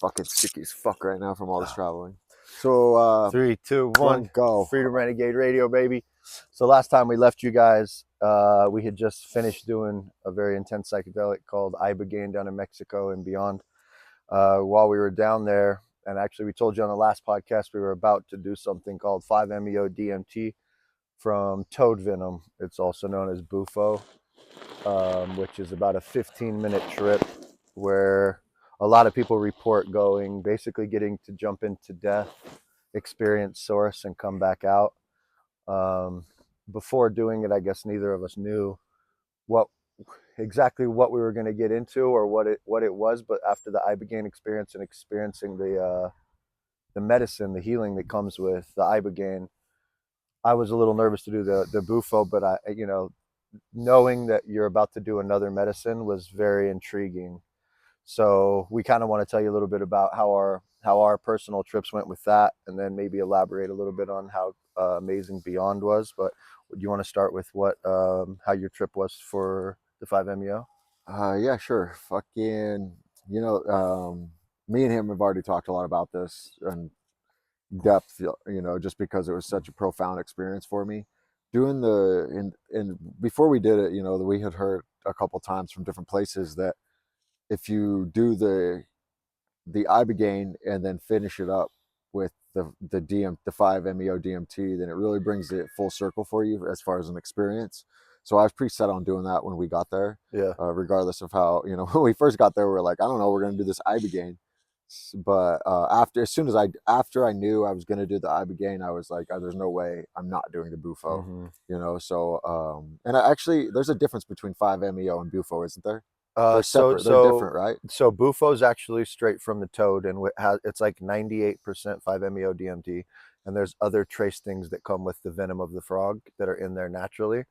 fucking sticky as fuck right now from all this traveling. So, 3, 2, 1. go. Freedom Renegade Radio, baby. So last time we left you guys, we had just finished doing a very intense psychedelic called ibogaine down in Mexico and beyond. While we were down there, and actually we told you on the last podcast we were about to do something called 5meo-dmt from toad venom. It's also known as bufo, which is about a 15-minute trip where a lot of people report going, basically getting to jump into death, experience source, and come back out. Um, Before doing it, I guess neither of us knew what exactly what we were going to get into or what it was. But after the ibogaine experience and experiencing the medicine, the healing that comes with the ibogaine, I was a little nervous to do the bufo, but knowing that you're about to do another medicine was very intriguing. So we kind of want to tell you a little bit about how our personal trips went with that, and then maybe elaborate a little bit on how amazing Beond was. But do you want to start with what how your trip was for the 5meo? Yeah, sure. Fucking, you know, me and him have already talked a lot about this in depth, just because it was such a profound experience for me. Doing and before we did it, we had heard a couple times from different places that if you do the ibogaine and then finish it up with the 5meo-dmt, then it really brings it full circle for you as far as an experience. So I was pretty set on doing that when we got there. Yeah. Regardless of how, when we first got there, we were like, I don't know, we're gonna do this ibogaine. But after I knew I was gonna do the ibogaine, I was like, there's no way I'm not doing the bufo. Mm-hmm. So actually, there's a difference between 5meo and bufo, isn't there? Uh, They're so separate. They're so different, right? so bufo is actually straight from the toad, and it's like 98% 5meo-dmt, and there's other trace things that come with the venom of the frog that are in there naturally.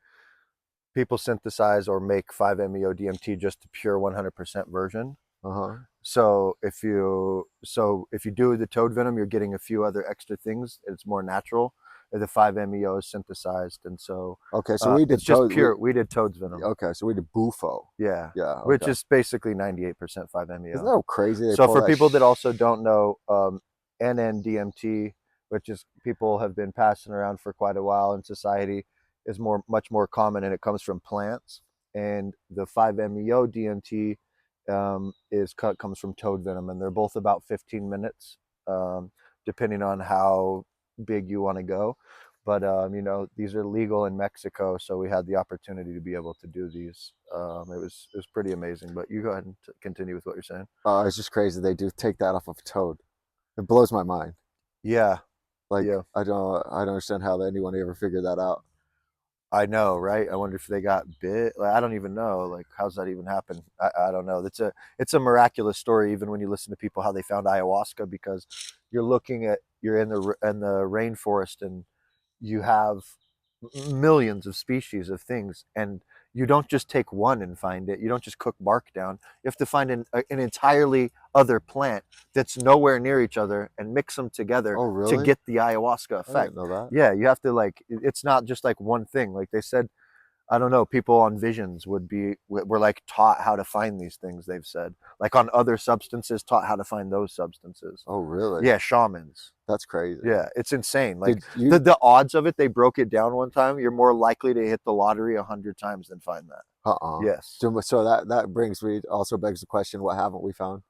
People synthesize or make 5meo-dmt just the pure 100% version. Uh-huh. So if you do the toad venom, you're getting a few other extra things. It's more natural. The 5meo is synthesized, and so Okay, so we it's did just toad. pure. We did toad's venom. Okay, so we did bufo. Yeah, Yeah. which Okay. is basically 98% Isn't 5meo. that crazy? They So pull for that. people that also don't know, NN-DMT, which is people have been passing around for quite a while in society, is much more common, and it comes from plants. And the 5meo-DMT comes from toad venom, and they're both about 15 minutes, um, depending on how big you want to go. But these are legal in Mexico, so we had the opportunity to be able to do these. It was pretty amazing. But you go ahead and continue with what you're saying. It's just crazy. They do take that off of toad. It blows my mind. Yeah, Like yeah, I don't understand how anyone ever figured that out. I know, right? I wonder if they got bit. Like, I don't even know. Like, how's that even happen? I don't know. It's a miraculous story, even when you listen to people how they found ayahuasca, because you're in the rainforest, and you have millions of species of things, and you don't just take one and find it. You don't just cook bark down. You have to find an entirely other plant that's nowhere near each other and mix them together Oh, to really? get the ayahuasca I effect. didn't know that. Yeah, you have to, like, it's not just like one thing. Like they said, I don't know, people on visions were like taught how to find these things. They've said, like, on other substances, taught how to find those substances. Oh, really? Yeah, shamans. That's crazy. Yeah, it's insane. Like, Did you? the odds of it, they broke it down one time. You're more likely to hit the lottery 100 times than find that. Uh-uh. Yes. So that brings me also begs the question: what haven't we found?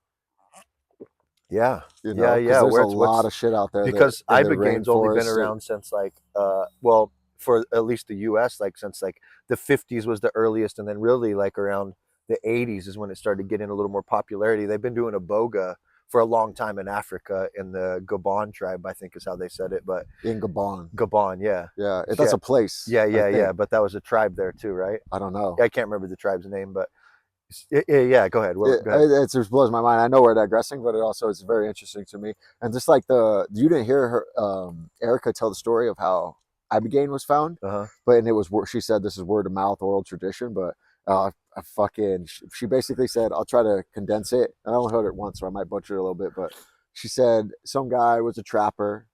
Yeah. Yeah. Because Yeah. there's Where a it's lot what's of shit out there that Because in the ibogaine's only been rainforest. around since, like, well, for at least the U.S., like, since like the 50s was the earliest, and then really like around the 80s is when it started getting a little more popularity. They've been doing iboga for a long time in Africa, in the Gabon tribe, I think is how they said it. But In Gabon. Gabon, yeah, Yeah, that's yeah, a place, yeah, I yeah, yeah. think. But that was a tribe there too, right? I don't know. I can't remember the tribe's name, but yeah, yeah, yeah. Go ahead. It, Go ahead. it just blows my mind. I know we're digressing, but it also is very interesting to me. And just like you didn't hear her, Erica tell the story of how ibogaine was found, Uh huh. and she said this is word of mouth, oral tradition. But she basically said, I'll try to condense it. I only heard it once, so I might butcher it a little bit. But she said some guy was a trapper.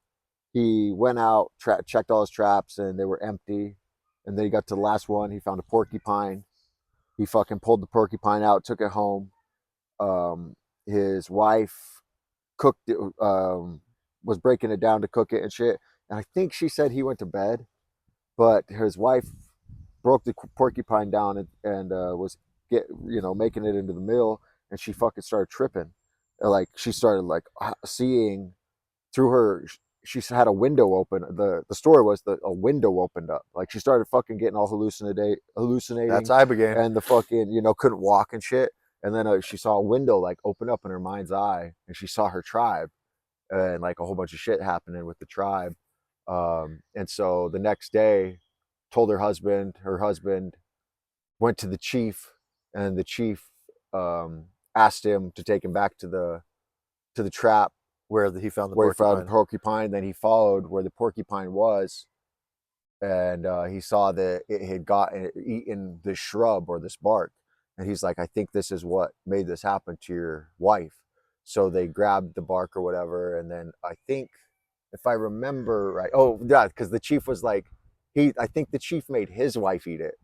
He went out, checked all his traps, and they were empty. And then he got to the last one. He found a porcupine. He fucking pulled the porcupine out, took it home. His wife cooked it, was breaking it down to cook it and shit. And I think she said he went to bed, but his wife broke the porcupine down and was making it into the meal, and she fucking started tripping. Like she started like seeing through her. She had a window open. The story was that a window opened up. Like she started fucking getting all That's hallucinating, ibogaine. and the fucking couldn't walk and shit. And then she saw a window like open up in her mind's eye, and she saw her tribe and like a whole bunch of shit happening with the tribe. And so the next day, told her husband went to the chief, and the chief asked him to take him back to the trap Where he found the where he found the porcupine. porcupine. Then he followed where the porcupine was, and he saw that it had eaten this shrub or this bark. And he's like, I think this is what made this happen to your wife. So they grabbed the bark or whatever, and then I think, if I remember right, oh yeah, because the chief was like, I think the chief made his wife eat it.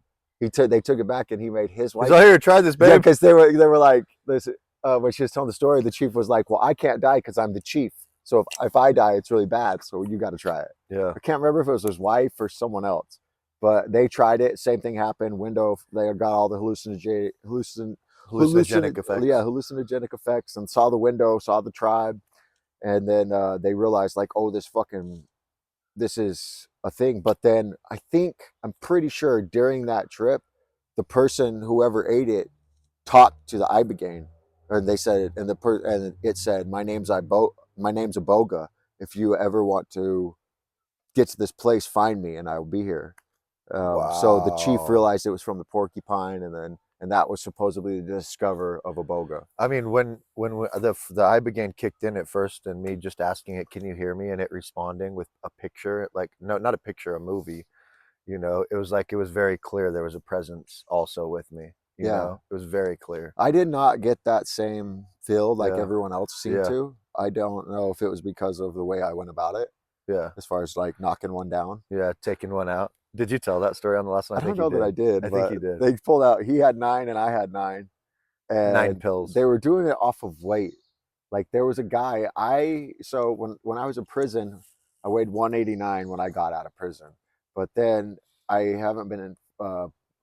They took it back, and he made his wife. So here, try this, Yeah, babe. because they were like this. When she was telling the story, the chief was like, "Well, I can't die because I'm the chief. So if I die, it's really bad. So you got to try it." Yeah. I can't remember if it was his wife or someone else, but they tried it. Same thing happened. Window. They got all the Hallucinogenic effects. yeah, hallucinogenic effects, and saw the window, saw the tribe, and then they realized like, oh, this is a thing. But then I'm pretty sure during that trip, the person whoever ate it talked to the ibogaine, and they said, and it said, my name's Iboga. If you ever want to get to this place, find me, and I will be here. So the chief Wow. realized it was from the porcupine, and that was supposedly the discover of Iboga. I mean, when the ibogaine kicked in at first, and me just asking it, "Can you hear me?" and it responding with a picture, like no, not a picture, a movie. It was like it was very clear there was a presence also with me. Yeah, It was very clear. I did not get that same feel like Yeah, everyone else seemed yeah, to. I don't know if it was because of the way I went about it, yeah, as far as like knocking one down. yeah. Taking one out. Did you tell that story on the last one? I I don't think you know that I did. did, I think but you did. they pulled out. He had 9 and I had 9, Nine and pills. they were doing it off of weight. Like there was a guy. So when I was in prison, I weighed 189 when I got out of prison, but then I haven't been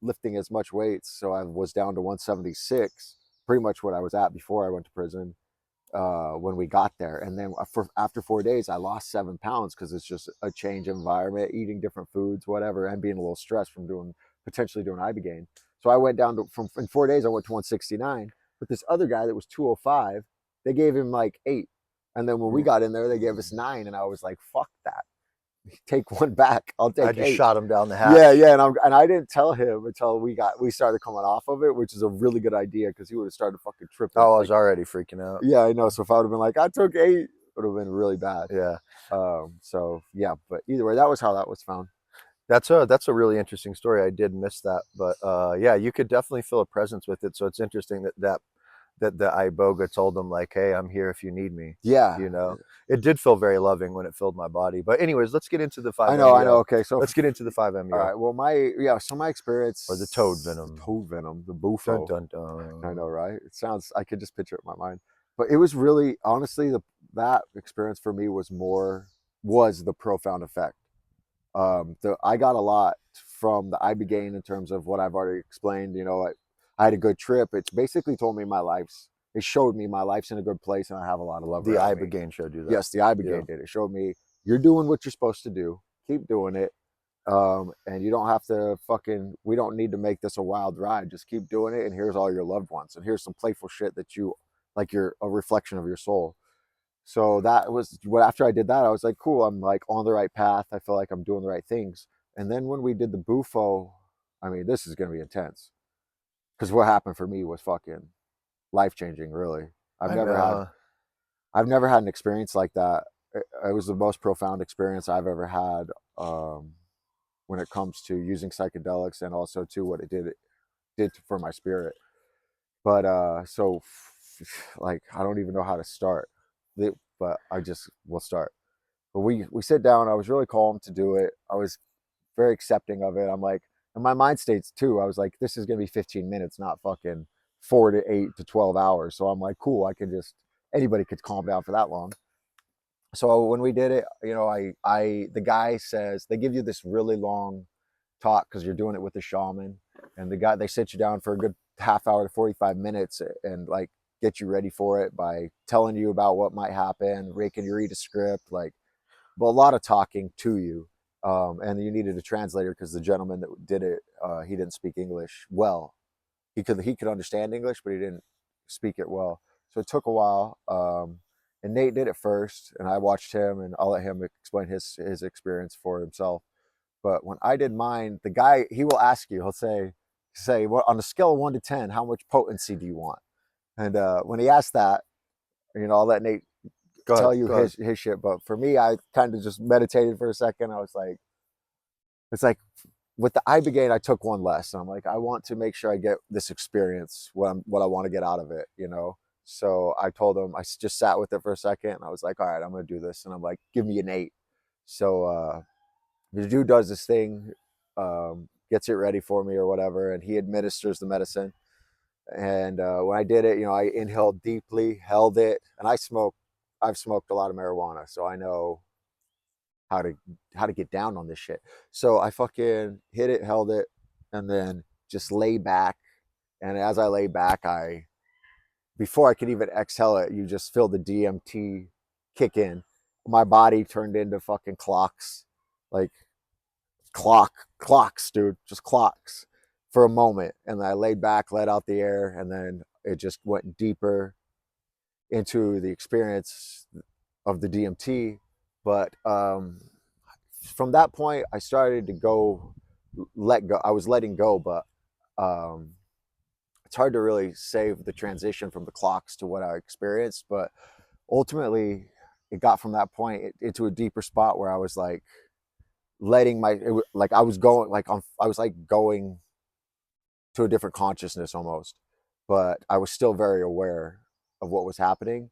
lifting as much weights, so I was down to 176, pretty much what I was at before I went to prison. When we got there, and then after 4 days, I lost 7 pounds because it's just a change of environment, eating different foods, whatever, and being a little stressed from potentially doing ibogaine. So I went down to from in 4 days, I went to 169. But this other guy that was 205, they gave him like 8, and then when we got in there, they gave us 9, and I was like, fuck that, take one back, I'll I take just 8. shot him down the hatch. Yeah, yeah, and I didn't tell him until we started coming off of it, which is a really good idea because he would have started fucking tripping. Oh, I Like, was already freaking out. yeah, I know. So if I would have been like, I took 8, it would have been really bad. Yeah. So yeah, but either way, that was how that was found. That's a really interesting story. I did miss that, but yeah, you could definitely feel a presence with it. So it's interesting that the iboga told them like, "Hey, I'm here if you need me." Yeah, It did feel very loving when it filled my body. But anyways, let's get into the I 5 know, I know. meo. Okay, so Let's get into the 5 all meo right. Well, so my experience, or the toad venom. the Dun bufo. dun I know, dun. right? It sounds. I could just picture it in my mind. But it was really, honestly, that experience for me was the profound effect. I got a lot from the ibogaine in terms of what I've already explained. I had a good trip. It's basically told me it showed me my life's in a good place, and I have a lot of love The around me. ibogaine showed you that. Yes, the Yeah. ibogaine did. It showed me you're doing what you're supposed to do. Keep doing it. And you don't have to we don't need to make this a wild ride. Just keep doing it. And here's all your loved ones. And here's some playful shit that you're a reflection of your soul. So that was what, after I did that, I was like, cool, I'm like on the right path. I feel like I'm doing the right things. And then when we did the bufo, I mean, this is going to be intense because what happened for me was fucking life changing, really. I've I never had, know. I've never had an experience like that. It was the most profound experience I've ever had, when it comes to using psychedelics, and also to what it did for my spirit. But like, I don't even know how to start, but I just will start. But we sit down. I was really calm to do it. I was very accepting of it. I'm like, and my mind states too. I was like, this is gonna be 15 minutes, not fucking 4 to 8 to 12 hours. So I'm like, cool. I can just anybody could calm down for that long. So when we did it, you know, the guy says they give you this really long talk because you're doing it with the shaman, and the guy, they sit you down for a good half hour to 45 minutes and like get you ready for it by telling you about what might happen, making you read a script, like, but a lot of talking to you. And you needed a translator because the gentleman that did it, he didn't speak English well. He could understand English, but he didn't speak it well. So it took a while. And Nate did it first, and I watched him, and I'll let him explain his experience for himself. But when I did mine, the guy, he will ask you, he'll say, well, on a scale of 1 to 10, how much potency do you want? And when he asked that, you know, I'll let Nate Go ahead. tell you Go ahead. his shit. But for me, I kind of just meditated for a second. I was like, it's like with the ibogaine, I took one less. And I'm like, I want to make sure I get this experience, what I want to get out of it, you know. So I told him, I just sat with it for a second, and I was like, all right, I'm gonna do this. And I'm like, give me an 8. So the dude does this thing, gets it ready for me or whatever, and he administers the medicine. And when I did it, you know, I inhaled deeply, held it, and I've smoked a lot of marijuana, so I know how to get down on this shit. So I fucking hit it, held it, and then just lay back. And as I lay back, before I could even exhale it, you just feel the DMT kick in. My body turned into fucking clocks, like clocks, dude, just clocks for a moment. And I laid back, let out the air, and then it just went deeper into the experience of the DMT. But from that point, I started to let go. I was letting go, but um, it's hard to really save the transition from the clocks to what I experienced. But ultimately, it got from that point into a deeper spot where I was like letting like I was going like I was like going to a different consciousness almost, but I was still very aware of what was happening,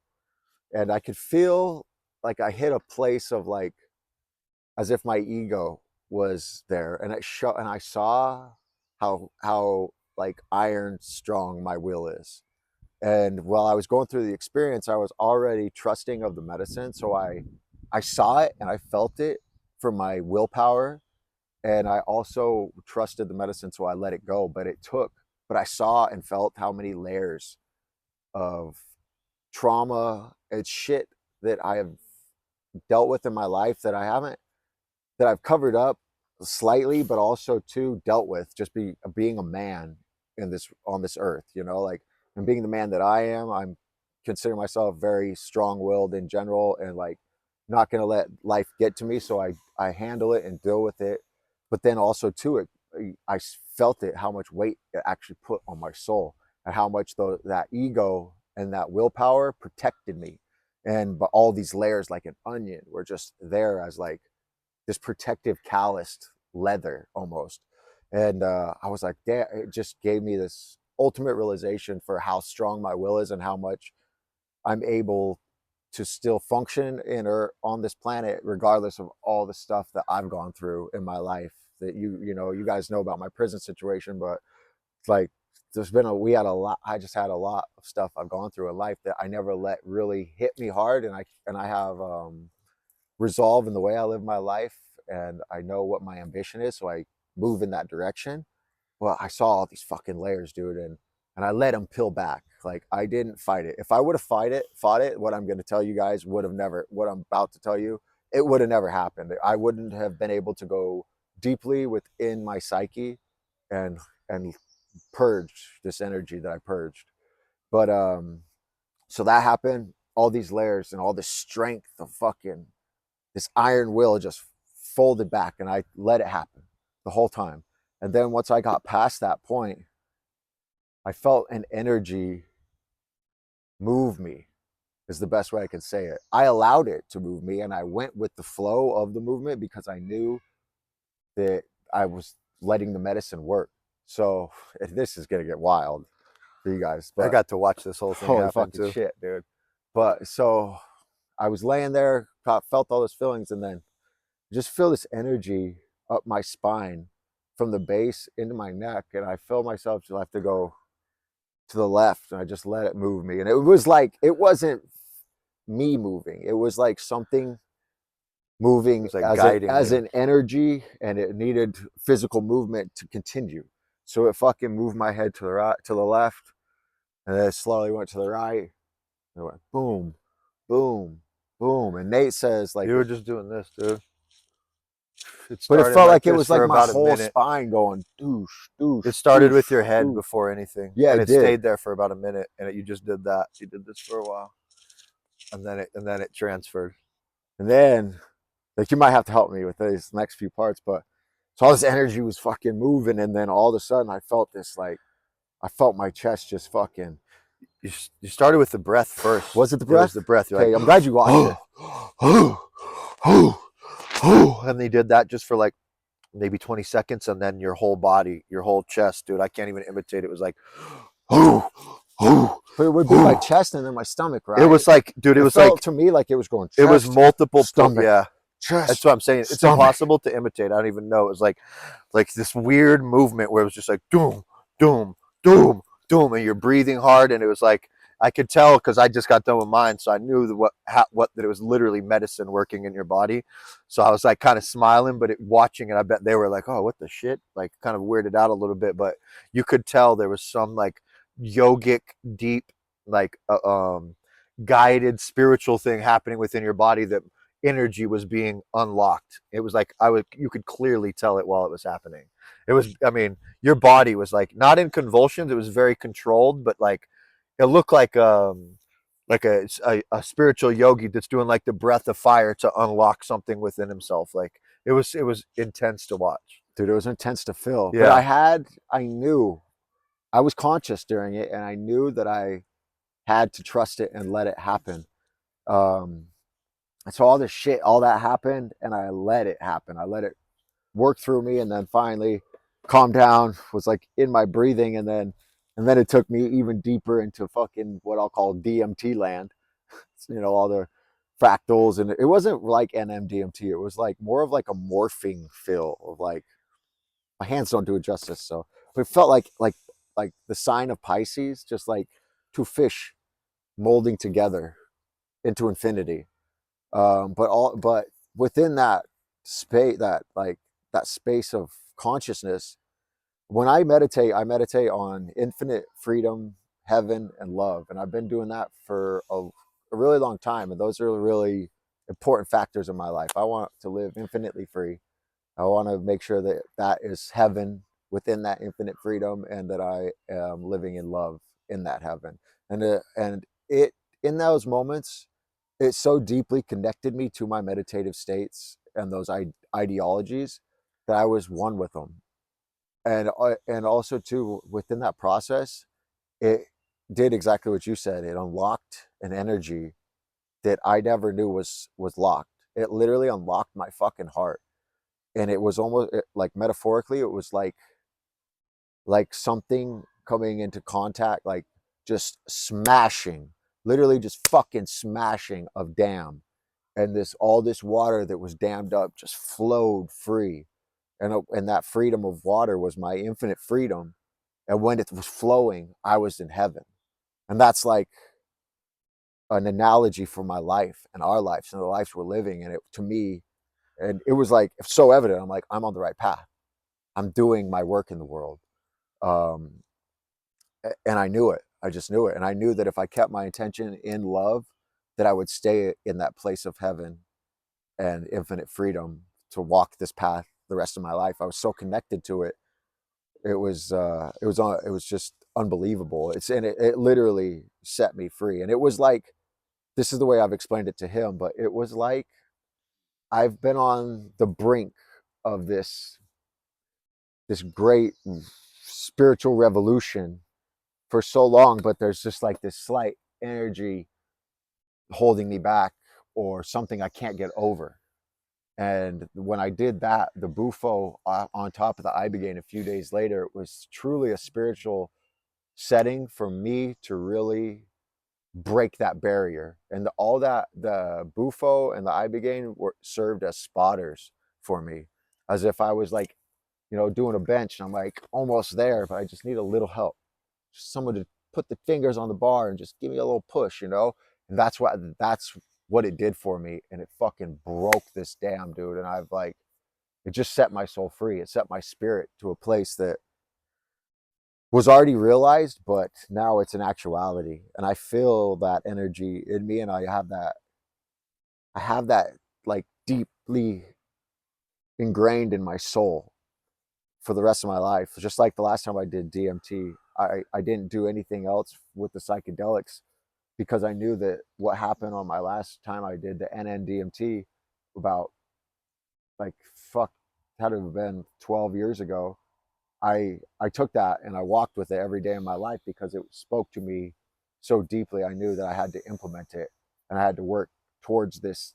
and I could feel like I hit a place of like as if my ego was there, and and I saw how like iron strong my will is. And while I was going through the experience, I was already trusting of the medicine, so I saw it and I felt it from my willpower, and I also trusted the medicine, so I let it go. But I saw and felt how many layers of trauma and shit that I have dealt with in my life that I've covered up slightly, but also too dealt with just being a man on this earth, you know, like, and being the man that I am, I'm consider myself very strong-willed in general, and like not gonna let life get to me. So I handle it and deal with it. But then also too, I felt it, how much weight it actually put on my soul, and how much that ego and that willpower protected me. And but all these layers like an onion were just there as like this protective calloused leather almost. And I was like, damn, it just gave me this ultimate realization for how strong my will is and how much I'm able to still function in or on this planet regardless of all the stuff that I've gone through in my life. That you know, you guys know about my prison situation, but it's like we had a lot. I just had a lot of stuff I've gone through in life that I never let really hit me hard, and I have resolve in the way I live my life, and I know what my ambition is, so I move in that direction. Well, I saw all these fucking layers, dude, and I let them peel back. Like, I didn't fight it. If I would have fought it, what I'm going to tell you guys would have never. What I'm about to tell you, it would have never happened. I wouldn't have been able to go deeply within my psyche and and purge this energy that I purged. But so that happened. All these layers and all this strength of fucking this iron will just folded back, and I let it happen the whole time. And then once I got past that point, I felt an energy move me, is the best way I can say it. I allowed it to move me, and I went with the flow of the movement because I knew that I was letting the medicine work. So this is going to get wild for you guys, I but got to watch this whole thing holy happen fucking too. shit, dude. But so I was laying there, felt all those feelings, and then just feel this energy up my spine from the base into my neck, and I feel myself just have to go to the left, and I just let it move me. And it was like, it wasn't me moving. It was like something moving It's like guiding as you. an energy, and it needed physical movement to continue. So it fucking moved my head to the right, to the left, and then it slowly went to the right. And it went boom, boom, boom. And Nate says like You were just doing this, dude. It but it started felt like like it this was like for my about a whole minute. spine going doosh, doosh, It started doosh, with your head doosh. before anything, Yeah, and it it did. stayed there for about a minute. And you just did that. You did this for a while, and then it transferred. And then like you might have to help me with these next few parts, but so all this energy was fucking moving, and then all of a sudden I felt this like I felt my chest just fucking. You started with the breath first. Was it the It was breath? the breath. You're like, Okay, I'm glad you watched it. and they did that just for like maybe 20 seconds, and then your whole body, your whole chest, dude. I can't even imitate. It was like, But it would be my chest and then my stomach, it right? was like, dude, It felt to me like it was going it was chest, multiple. stomach, Yeah, that's chest, what I'm saying. It's stomach. impossible to imitate. I don't even know. It was like this weird movement where it was just like doom, doom, doom, doom, and you're breathing hard, and it was like I could tell because I just got done with mine, so I knew what that it was literally medicine working in your body. So I was like kind of smiling, but watching it, I bet they were like, "Oh, what the shit!" Like kind of weirded out a little bit, but you could tell there was some like yogic, deep, like guided spiritual thing happening within your body that energy was being unlocked. It was like you could clearly tell it while it was happening. It was, I mean, your body was like not in convulsions, it was very controlled, but like it looked like a spiritual yogi that's doing like the breath of fire to unlock something within himself. Like it was intense to watch. Dude, it was intense to feel. But Yeah. I knew, I was conscious during it, and I knew that I had to trust it and let it happen. Um, and so all this shit, all that happened, and I let it happen. I let it work through me, and then finally calmed down, was like in my breathing, and then it took me even deeper into fucking what I'll call DMT land. You know, all the fractals, and it wasn't like NMDMT. It was like more of like a morphing feel of like my hands don't do it justice. So, but it felt like the sign of Pisces, just like two fish molding together into infinity. But within that space, that space of consciousness, when I meditate on infinite freedom, heaven, and love, and I've been doing that for a really long time, and those are really important factors in my life. I want to live infinitely free. I want to make sure that that is heaven within that infinite freedom, and that I am living in love in that heaven. And it in those moments, it so deeply connected me to my meditative states and those ideologies that I was one with them. And also too within that process, it did exactly what you said. It unlocked an energy that I never knew was locked. It literally unlocked my fucking heart, and it was almost like metaphorically, it was like something coming into contact, like just smashing, literally just fucking smashing of dam, and this all this water that was dammed up just flowed free, and that freedom of water was my infinite freedom, and when it was flowing, I was in heaven, and that's like an analogy for my life and our lives and the lives we're living, and it to me, and it was like so evident. I'm like, I'm on the right path. I'm doing my work in the world. Um, and I knew it. I just knew it. And I knew that if I kept my intention in love, that I would stay in that place of heaven and infinite freedom to walk this path the rest of my life. I was so connected to it. It was just unbelievable. It literally set me free. And it was like, this is the way I've explained it to him, but it was like I've been on the brink of this great spiritual revolution for so long, but there's just like this slight energy holding me back, or something I can't get over. And when I did that, the bufo on top of the ibogaine a few days later, it was truly a spiritual setting for me to really break that barrier. And all that, the bufo and the ibogaine were served as spotters for me, as if I was like, you know, doing a bench, and I'm like almost there, but I just need a little help, just someone to put the fingers on the bar and just give me a little push, you know. And that's what it did for me. And it fucking broke this dam, dude. And I've like, it just set my soul free. It set my spirit to a place that was already realized, but now it's an actuality. And I feel that energy in me, and I have that like deeply ingrained in my soul for the rest of my life. Just like the last time I did DMT, I didn't do anything else with the psychedelics because I knew that what happened on my last time I did the NNDMT about like fuck had to have been 12 years ago. I took that and I walked with it every day in my life because it spoke to me so deeply. I knew that I had to implement it and I had to work towards this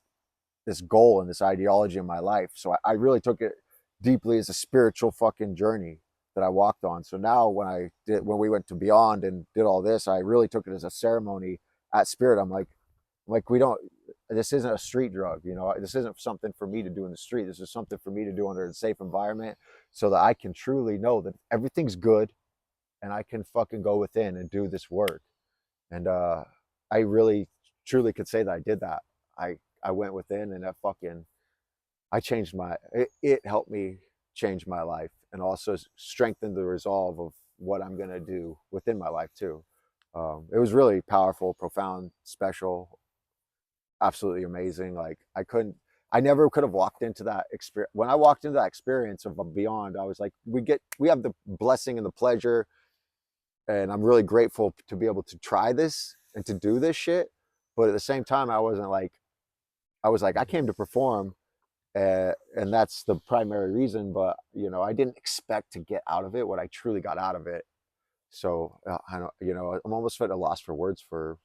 goal and this ideology in my life. So I really took it deeply as a spiritual fucking journey that I walked on. So now when we went to Beond and did all this, I really took it as a ceremony at Spirit. I'm like, we don't, this isn't a street drug, you know, this isn't something for me to do in the street. This is something for me to do under a safe environment so that I can truly know that everything's good and I can fucking go within and do this work. And I really truly could say that I did that. I went within and that fucking I changed it helped me change my life and also strengthen the resolve of what I'm gonna do within my life too. It was really powerful, profound, special, absolutely amazing. Like I never could have walked into that experience. When I walked into that experience of a Beond, I was like, we have the blessing and the pleasure, and I'm really grateful to be able to try this and to do this shit. But at the same time, I was like, I came to perform, and that's the primary reason. But you know, I didn't expect to get out of it what I truly got out of it. So I don't, you know, I'm almost at a loss for words for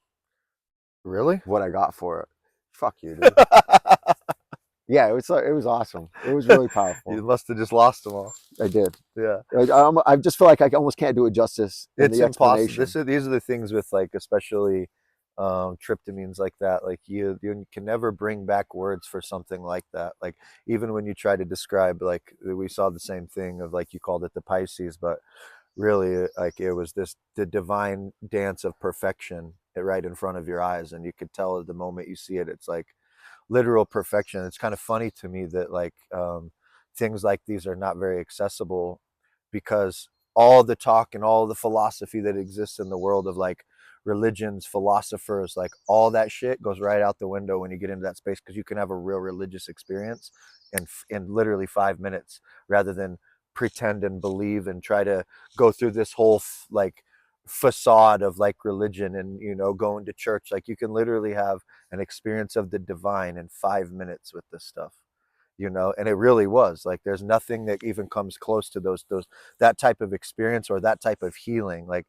Really? what I got for it. Fuck you, dude. Yeah, it was awesome. It was really You powerful. must have just lost them all. I did. Yeah. I just feel like I almost can't do it justice in It's the impossible. explanation. These are the things with like especially tryptamines like that. Like you can never bring back words for something like that. Like even when you try to describe, like we saw the same thing of like you called it the Pisces, but really like it was the divine dance of perfection right in front of your eyes, and you could tell at the moment you see it, it's like literal perfection. It's kind of funny to me that like things like these are not very accessible because all the talk and all the philosophy that exists in the world of like religions, philosophers, like all that shit goes right out the window when you get into that space because you can have a real religious experience in literally 5 minutes rather than pretend and believe and try to go through this whole like facade of like religion and you know going to church. Like you can literally have an experience of the divine in 5 minutes with this stuff, you know. And it really was like there's nothing that even comes close to those that type of experience or that type of healing. Like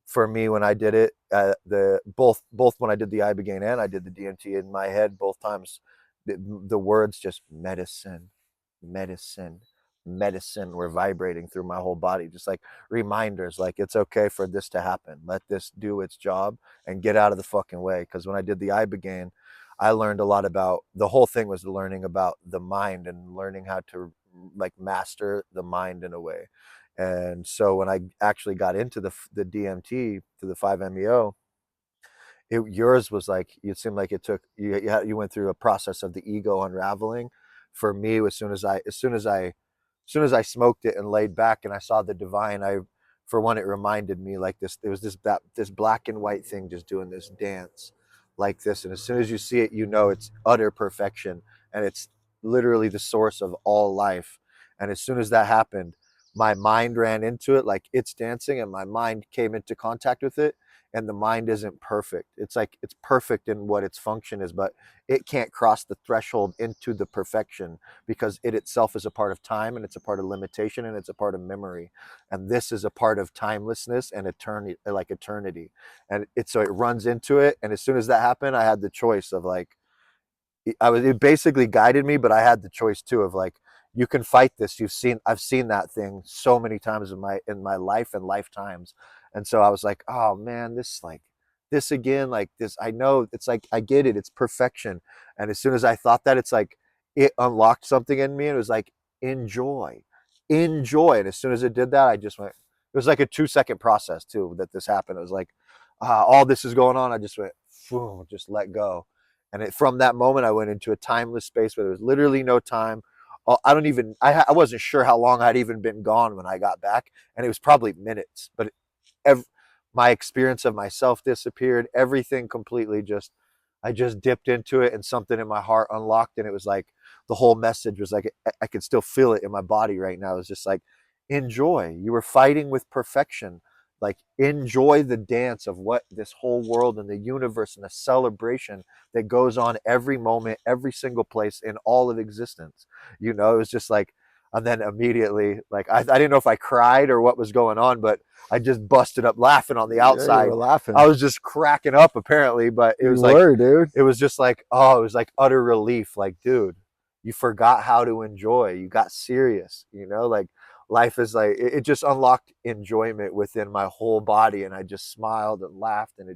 for me when I did it, the both when I did the ibogaine and I did the DMT, in my head both times the words just medicine, medicine, medicine were vibrating through my whole body, just like reminders, like it's okay for this to happen, let this do its job and get out of the fucking way. Because when I did the ibogaine, I learned a lot about the whole thing was learning about the mind and learning how to like master the mind in a way. And so when I actually got into the DMT, to the 5meo, yours was like it seemed like it took you went through a process of the ego unraveling. For me, as soon as I smoked it and laid back and I saw the divine, I for one, it reminded me like this, there was this black and white thing just doing this dance like this, and as soon as you see it, you know it's utter perfection and it's literally the source of all life. And as soon as that happened, my mind ran into it like it's dancing, and my mind came into contact with it. And the mind isn't perfect. It's like it's perfect in what its function is, but it can't cross the threshold into the perfection because it itself is a part of time, and it's a part of limitation, and it's a part of memory. And this is a part of timelessness and eternity, like eternity. And so it runs into it. And as soon as that happened, I had the choice of like, it basically guided me, but I had the choice too of like, you can fight this. I've seen that thing so many times in my life and lifetimes. And so I was like, oh man, this again, like this, I know it's like, I get it. It's perfection. And as soon as I thought that, it's like, it unlocked something in me and it was like, enjoy, enjoy. And as soon as it did that, I just went, it was like a 2-second process too, that this happened. It was like, all this is going on. I just went, boom, just let go. And from that moment, I went into a timeless space where there was literally no time. I wasn't sure how long I'd even been gone when I got back, and it was probably minutes. But ev- my experience of myself disappeared. Everything completely just, I just dipped into it, and something in my heart unlocked, and it was like the whole message was like I could still feel it in my body right now. It was just like, enjoy. You were fighting with perfection. Like, enjoy the dance of what this whole world and the universe and the celebration that goes on every moment, every single place in all of existence. You know, it was just like, and then immediately, like, I didn't know if I cried or what was going on, but I just busted up laughing on the Yeah, you outside. were laughing. I was just cracking up apparently, but it You was like, were, dude. it was just like, oh, it was like utter relief. Like, dude, you forgot how to enjoy. You got serious, you know, like life is like, it just unlocked enjoyment within my whole body. And I just smiled and laughed, and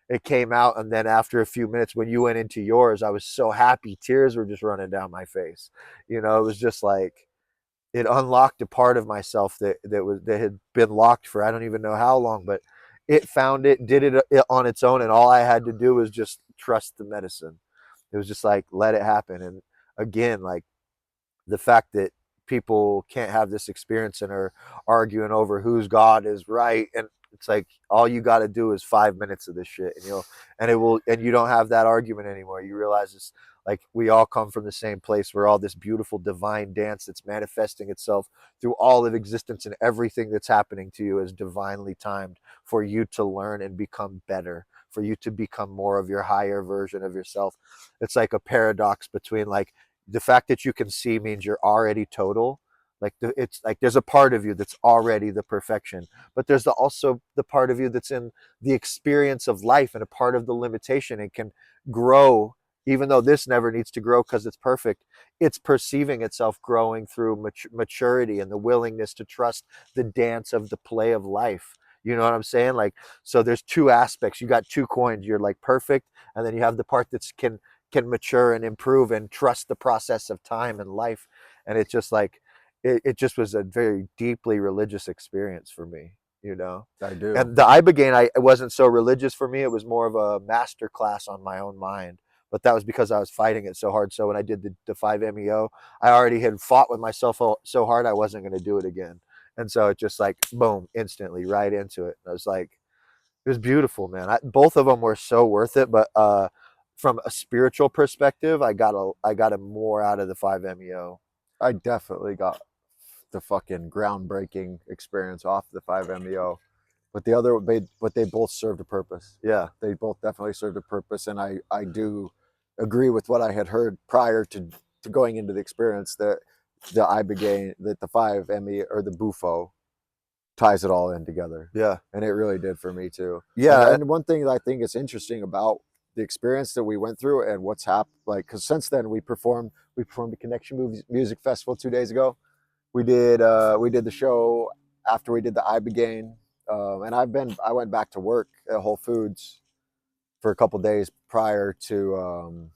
it came out. And then after a few minutes, when you went into yours, I was so happy. Tears were just running down my face. You know, it was just like, it unlocked a part of myself that had been locked for I don't even know how long, but it found it, did it on its own, and all I had to do was just trust the medicine. It was just like, let it happen. And again, like, the fact that people can't have this experience and are arguing over whose God is right, and it's like, all you got to do is 5 minutes of this shit, and you don't have that argument anymore. You realize it's like, we all come from the same place. We're all this beautiful divine dance that's manifesting itself through all of existence, and everything that's happening to you is divinely timed for you to learn and become better, for you to become more of your higher version of yourself. It's like a paradox between, like, the fact that you can see means you're already total. Like, it's like there's a part of you that's already the perfection, but there's also the part of you that's in the experience of life, and a part of the limitation, and can grow. Even though this never needs to grow because it's perfect, it's perceiving itself growing through maturity and the willingness to trust the dance of the play of life. You know what I'm saying? Like, so there's two aspects. You got two coins. You're like perfect, and then you have the part that's can mature and improve and trust the process of time and life. And it's just like, it just was a very deeply religious experience for me, you know. I do. And the ibogaine, it wasn't so religious for me. It was more of a master class on my own mind, but that was because I was fighting it so hard. So when I did the 5meo, I already had fought with myself so hard I wasn't going to do it again. And so it just like, boom, instantly right into it. And I was like, it was beautiful, man. Both of them were so worth it, but from a spiritual perspective, I got a more out of the 5meo. I definitely got the fucking groundbreaking experience off the 5meo, but they both served a purpose. Yeah, They both definitely served a purpose, and I do agree with what I had heard prior to going into the experience, that the ibogaine, that the 5meo or the bufo ties it all in together. yeah, And it really did for me too. yeah, And one thing that I think is interesting about the experience that we went through and what's happened, like, because since then we performed a Connection Music Festival 2 days ago. We did the show after we did the ibogaine, and I went back to work at Whole Foods for a couple days prior to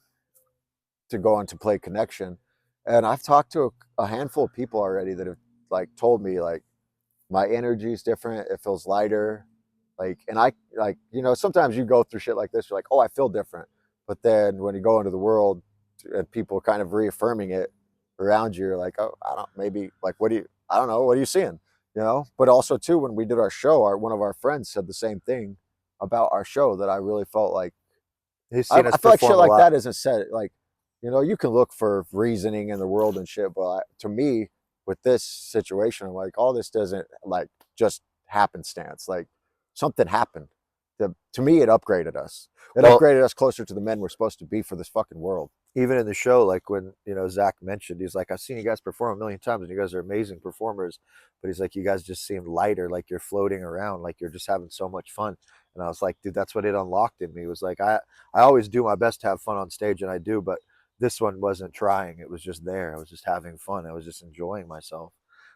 going to play Connection, and I've talked to a handful of people already that have like told me, like, my energy is different. It feels lighter. Like, and I, like, sometimes you go through shit like this, you're like, oh, I feel different. But then when you go into the world and people kind of reaffirming it around you, you're like, oh, I don't, maybe, like, I don't know, what are you seeing? But also too, when we did our show, one of our friends said the same thing about our show, that I really felt like, he's I, seen us I feel like shit perform a like lot. that isn't said. Like, you can look for reasoning in the world and shit, but to me, with this situation, like, all this doesn't, like, just happenstance. Like, something happened. To me, it upgraded us. It Well, upgraded us closer to the men we're supposed to be for this fucking world. even in the show, like when Zach mentioned, he's like, I've seen you guys perform a million times, and you guys are amazing performers, but he's like, you guys just seem lighter, like you're floating around, like you're just having so much fun. And I was like, dude, that's what it unlocked in me. It was like, I always do my best to have fun on stage, and I do, but this one wasn't trying. It was just there. I was just having fun. I was just enjoying myself.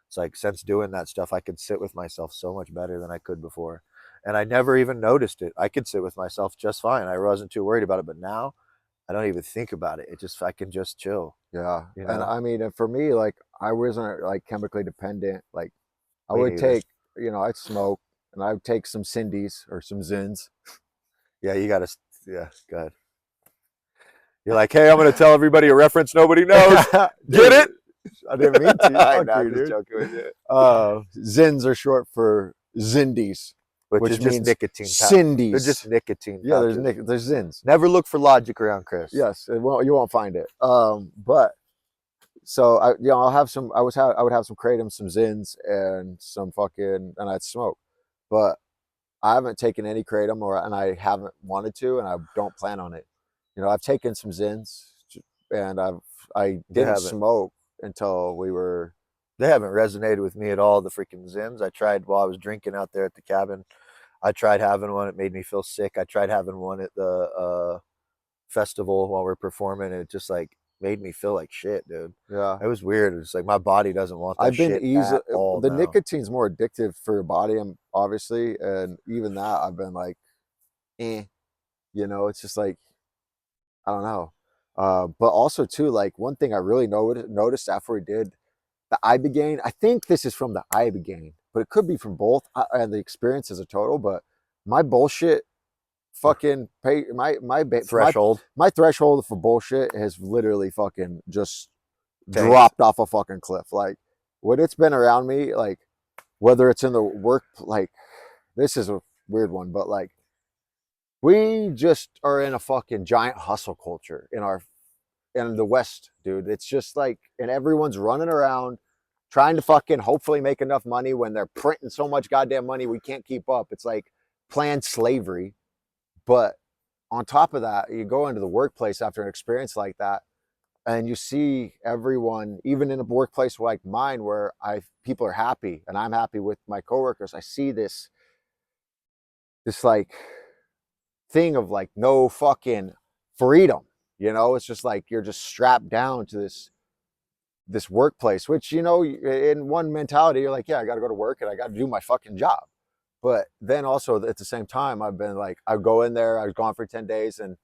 It's like, since doing that stuff, I could sit with myself so much better than I could before. And I never even noticed it. I could sit with myself just fine. I wasn't too worried about it. But now I don't even think about it. I can just chill, Yeah, you and know? I mean, and for me, like, I wasn't like chemically dependent. Like, I Me would neither. take, I'd smoke, and I would take some Cindy's or some Zins. Yeah, you got to. Yeah, go ahead. You're like, hey, I'm gonna tell everybody a reference nobody knows. Get it? I didn't mean to. I Fuck know, I'm you, just dude. joking with you. Zins are short for Zindies, Which is which just means nicotine. They're just Cindies. nicotine Yeah, pouches. there's Zins. Never look for logic around Chris. Yes, you won't find it. But so I'll have some. I would have some kratom, some Zins, and some fucking, and I'd smoke. But I haven't taken any kratom, and I haven't wanted to, and I don't plan on it. I've taken some Zins, and I They didn't haven't. smoke until we were. They haven't resonated with me at all. The freaking Zims. I tried while I was drinking out there at the cabin. I tried having one. It made me feel sick. I tried having one at the festival while we're performing, and it just like made me feel like shit, dude. Yeah, It was weird. It's like my body doesn't want that I've been shit easy. at all The now. nicotine's more addictive for your body, obviously, and even that I've been like, eh. It's just like I don't know. But also too, like one thing I really noticed after we did the ibogaine. I think this is from the ibogaine, but it could be from both and the experience as a total. But my bullshit fucking pay Threshold. my threshold for bullshit has literally fucking just Tanked. dropped off a fucking cliff. Like when it's been around me, like whether it's in the work, like this is a weird one, but like we just are in a fucking giant hustle culture in the West, dude. It's just like, and everyone's running around trying to fucking hopefully make enough money when they're printing so much goddamn money we can't keep up. It's like planned slavery. But on top of that, you go into the workplace after an experience like that, and you see everyone, even in a workplace like mine, where people are happy and I'm happy with my coworkers. I see this like thing of like no fucking freedom. It's just like you're just strapped down to this workplace, which in one mentality you're like, yeah, I got to go to work and I got to do my fucking job. But then also at the same time, I've been like, I go in there, I was gone for 10 days and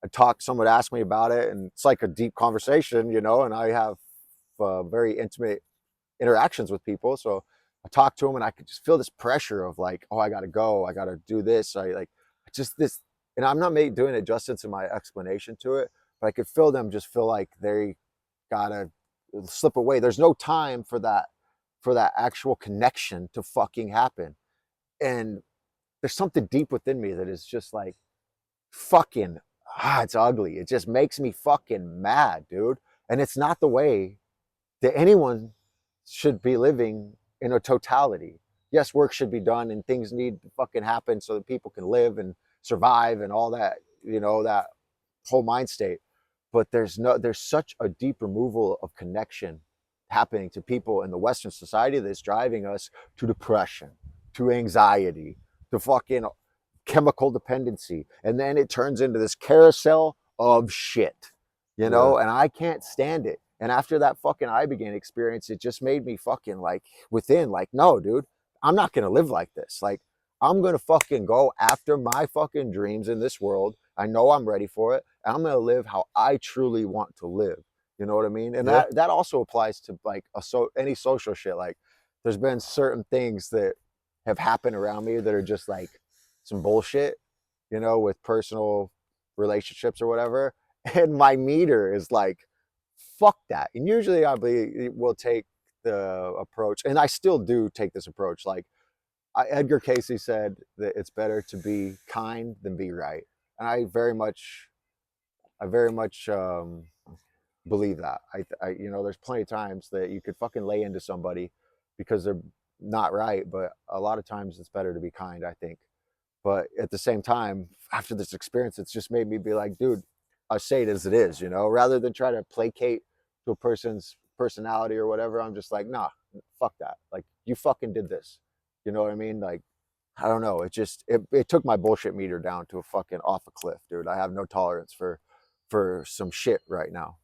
I talk, someone would ask me about it, and it's like a deep conversation, and I have very intimate interactions with people. So I talk to them and I could just feel this pressure of like, oh, I got to go, I got to do this. I like just this, and I'm not doing it justice in my explanation to it, but I could feel them just feel like they gotta slip away. There's no time for that actual connection to fucking happen. And there's something deep within me that is just like fucking it's ugly. It just makes me fucking mad, dude. And it's not the way that anyone should be living in a totality. Yes, work should be done and things need to fucking happen so that people can live and survive and all that, that whole mind state. But there's such a deep removal of connection happening to people in the Western society that's driving us to depression, to anxiety, to fucking chemical dependency. And then it turns into this carousel of shit, Yeah. and I can't stand it. And after that fucking ibogaine experience, it just made me fucking like within, like, no, dude, I'm not gonna live like this. Like, I'm gonna fucking go after my fucking dreams in this world. I know I'm ready for it. And I'm gonna live how I truly want to live. You know what I mean? And Yeah. that also applies to like any social shit. Like, there's been certain things that have happened around me that are just like some bullshit, with personal relationships or whatever. And my meter is like, fuck that. And usually will take the approach, and I still do take this approach. Like Edgar Casey said that it's better to be kind than be right. And I very much believe that. There's plenty of times that you could fucking lay into somebody because they're not right, but a lot of times it's better to be kind, I think. But at the same time, after this experience, it's just made me be like, dude, I say it as it is, rather than try to placate to a person's personality or whatever. I'm just like, nah, fuck that. Like, you fucking did this. You know what I mean? Like, I don't know. It took my bullshit meter down to a fucking off a cliff, dude. I have no tolerance for some shit right now,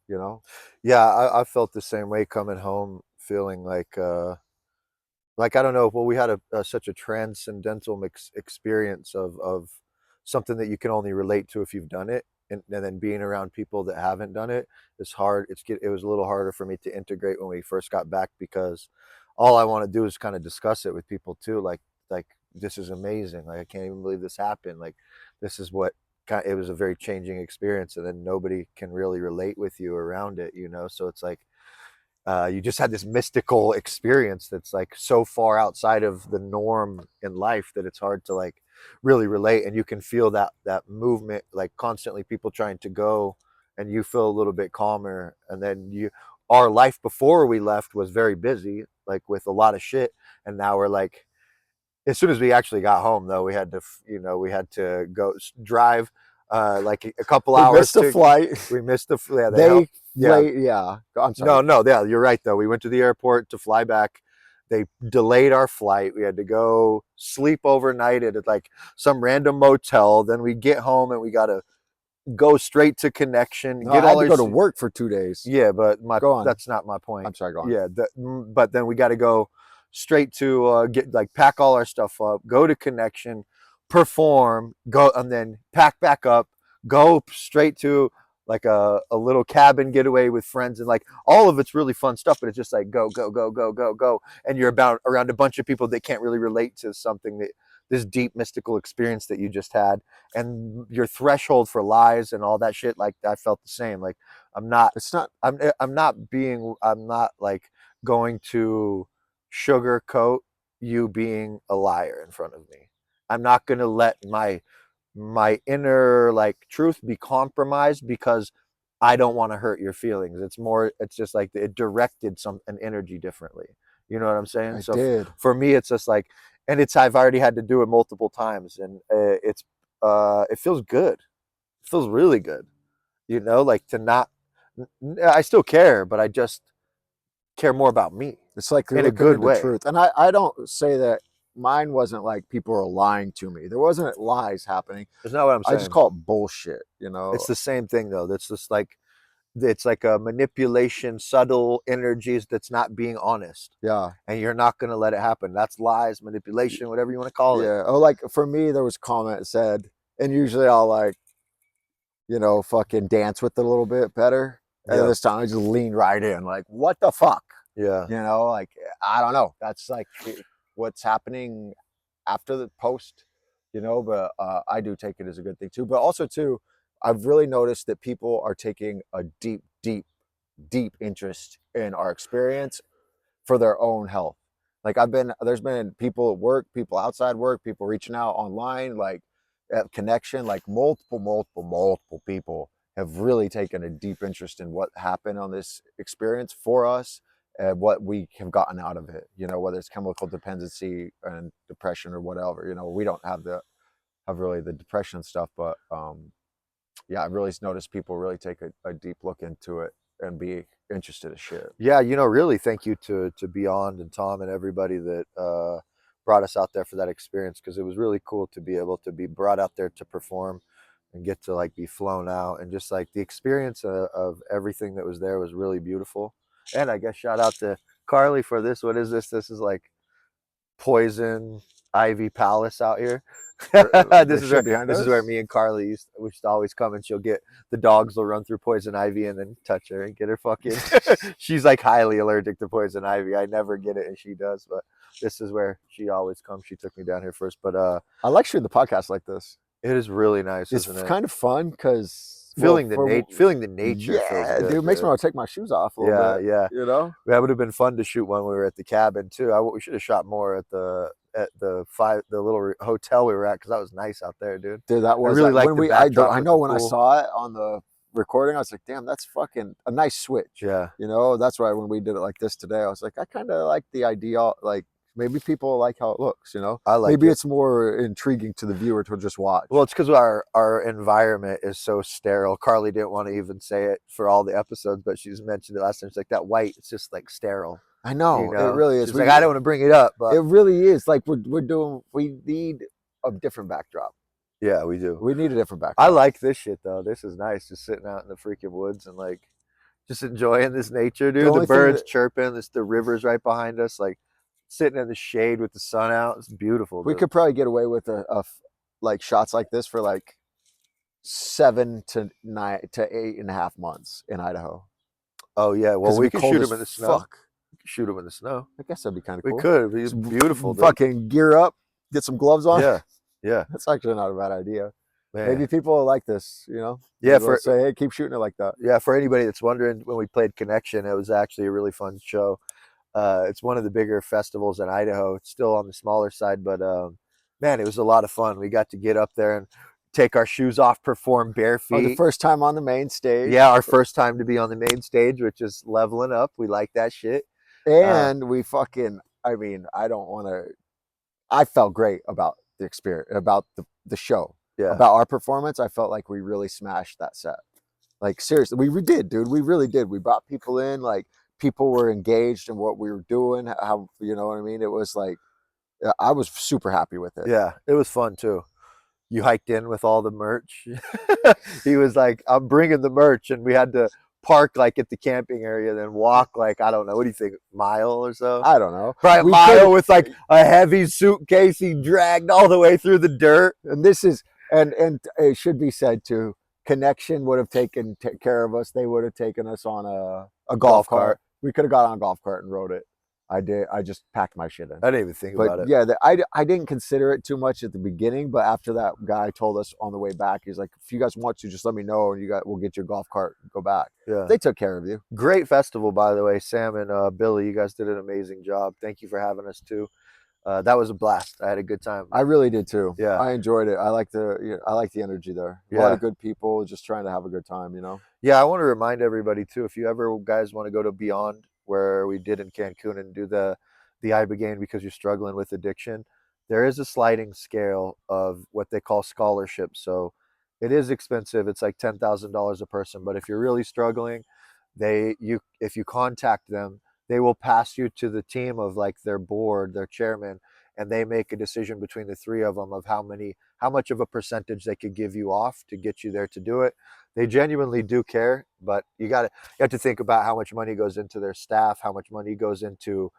Yeah, I felt the same way coming home, feeling like I don't know. Well, we had such a transcendental experience of something that you can only relate to if you've done it, and then being around people that haven't done it is hard. It was a little harder for me to integrate when we first got back because all I want to do is kind of discuss it with people too. Like this is amazing. Like I can't even believe this happened. Like this is what it was a very changing experience, and then nobody can really relate with you around it, you know. So it's like you just had this mystical experience that's like so far outside of the norm in life that it's hard to like really relate. And you can feel that movement, like constantly people trying to go, and you feel a little bit calmer. And then our life before we left was very busy, like with a lot of shit, and now we're like, as soon as we actually got home, though, we had to, we had to go drive like a couple We hours missed a to. flight. We missed the yeah. They Yeah. late. Yeah. I'm No, sorry. no, yeah, you're right though. We went to the airport to fly back. They delayed our flight. We had to go sleep overnight at like some random motel. Then we get home and we gotta go straight to connection, No, I get had all to our go to work for 2 days. yeah, but Go on. that's not my point. I'm sorry. Go on. Yeah, but then we got to go straight to get like pack all our stuff up, go to connection, perform, go, and then pack back up, go straight to like a little cabin getaway with friends, and like all of it's really fun stuff, but it's just like go go go go go go, and you're about around a bunch of people that can't really relate to something that this deep mystical experience that you just had, and your threshold for lies and all that shit. Like I felt the same. Like I'm not It's not. I'm not like going to sugarcoat you being a liar in front of me. I'm not going to let my inner like truth be compromised because I don't want to hurt your feelings. It's just like it directed an energy differently. You know what I'm saying? I So did. for me, it's just like, and I've already had to do it multiple times, and it feels good. It feels really good. You know, like to not, I still care, but I just care more about me It's like you're in a looking good into way. truth. And I don't say that mine wasn't like people are lying to me. There wasn't lies happening. That's not what I'm I just saying. call it bullshit, you know? It's the same thing though. That's just like, it's like a manipulation, subtle energies that's not being honest, Yeah. and you're not going to let it happen. That's lies, manipulation, whatever you want to call it. Yeah. Oh, like for me, there was a comment that said, and usually I'll like, fucking dance with it a little bit better. And Yeah, this time I just lean right in, like, what the fuck? yeah, Like, I don't know. That's like what's happening after the post, but I do take it as a good thing too. But also, too, I've really noticed that people are taking a deep, deep, deep interest in our experience for their own health. Like there's been people at work, people outside work, people reaching out online, like at connection, like multiple people have really taken a deep interest in what happened on this experience for us and what we have gotten out of it, whether it's chemical dependency and depression or whatever. We don't have really the depression stuff, but yeah, I've really noticed people really take a deep look into it and be interested as shit. yeah. Really, thank you to Beyond and Tom and everybody that brought us out there for that experience, because it was really cool to be able to be brought out there to perform and get to like be flown out, and just like the experience of everything that was there was really beautiful. And I guess shout out to Carly for this. What is this? This is like Poison Ivy Palace out here. The shit behind This is where us. me and Carly we used to always come, and she'll get the dogs will run through Poison Ivy and then touch her and get her fucking. She's like highly allergic to Poison Ivy. I never get it, and she does. But this is where she always comes. She took me down here first, but I like shooting the podcast like this. it is really nice, It's isn't it? kind of fun because Feeling the nature feels yeah, good, dude, it makes me dude. want to take my shoes off a little Yeah, bit. yeah. You know, That would have been fun to shoot when we were at the cabin too. We should have shot more at the little hotel we were at, because that was nice out there, dude. dude, that was really like when the we. I backdrop I with know the when I pool. saw it on the recording, I was like, damn, that's fucking a nice switch. Yeah, That's why when we did it like this today, I was like, I kind of like the idea. Like maybe people like how it looks. I like Maybe it. it's more intriguing to the viewer to just watch. Well, it's because our environment is so sterile. Carly didn't want to even say it for all the episodes, but she's mentioned it last time. She's like, that white, it's just like sterile. I know it really is. She's like, I don't want to bring it up, but it really is. Like we need a different backdrop. yeah, we do. We need a different backdrop. I like this shit though. This is nice, just sitting out in the freaking woods and like just enjoying this nature, dude. The birds chirping, the river's right behind us, like sitting in the shade with the sun out. It's beautiful. We could probably get away with like shots like this for like 7 to 9 to 8.5 months in Idaho. Oh yeah, well we could shoot them in the snow. Fuck. We could shoot them in the snow. I guess that'd be kind of cool. We could. It'd be beautiful. Dude. Fucking gear up, get some gloves on. Yeah, yeah. That's actually not a bad idea. Man. Maybe people will like this, you know. Yeah, Maybe they'll for say, "Hey, keep shooting it like that." anybody that's wondering, when we played Connection, it was actually a really fun show. It's one of the bigger festivals in Idaho. It's still on the smaller side, but man, it was a lot of fun. We got to get up there and take our shoes off, perform bare Oh, the feet. first time on the main stage, Yeah, our first time to be on the main stage, which is leveling up. We like that shit. and we fucking. I mean, I don't want to. I felt great about the experience, about the show, Yeah, about our performance. I felt like we really smashed that set. Like seriously, we did, dude. We really did. We brought people in. Like people were engaged in what we were doing. How you know what I mean? It was like I was super happy with it. yeah, it was fun too. You hiked in with all the merch. He was like, "I'm bringing the merch," and we had to park like at the camping area, then walk like, I don't know, what do you think, mile or so? I don't know. Probably a We mile could, with like a heavy suitcase he dragged all the way through the dirt. and this is, and it should be said too. Connection would have taken care of us. They would have taken us on a golf Golf cart. cart. We could have got on a golf cart and rode it. I did. I just packed my shit in. I didn't even think But about it. yeah, I didn't consider it too much at the beginning. But after that guy told us on the way back, he's like, if you guys want to, just let me know, and we'll get your golf cart and go back. Yeah. They took care of you. Great festival, by the way. Sam and Billy, you guys did an amazing job. Thank you for having us too. That was a blast. I had a good time. I really did too. Yeah. I enjoyed it. I like the energy there. A lot Yeah. of good people just trying to have a good time, you know. Yeah, I want to remind everybody too, if you ever guys want to go to Beond, where we did in Cancun, and do the ibogaine because you're struggling with addiction, there is a sliding scale of what they call scholarships. So it is expensive. It's like $10,000 a person, but if you're really struggling, if you contact them, they will pass you to the team of like their board, their chairman, and they make a decision between the three of them of how much of a percentage they could give you off to get you there to do it. They genuinely do care, but you have to think about how much money goes into their staff, how much money goes into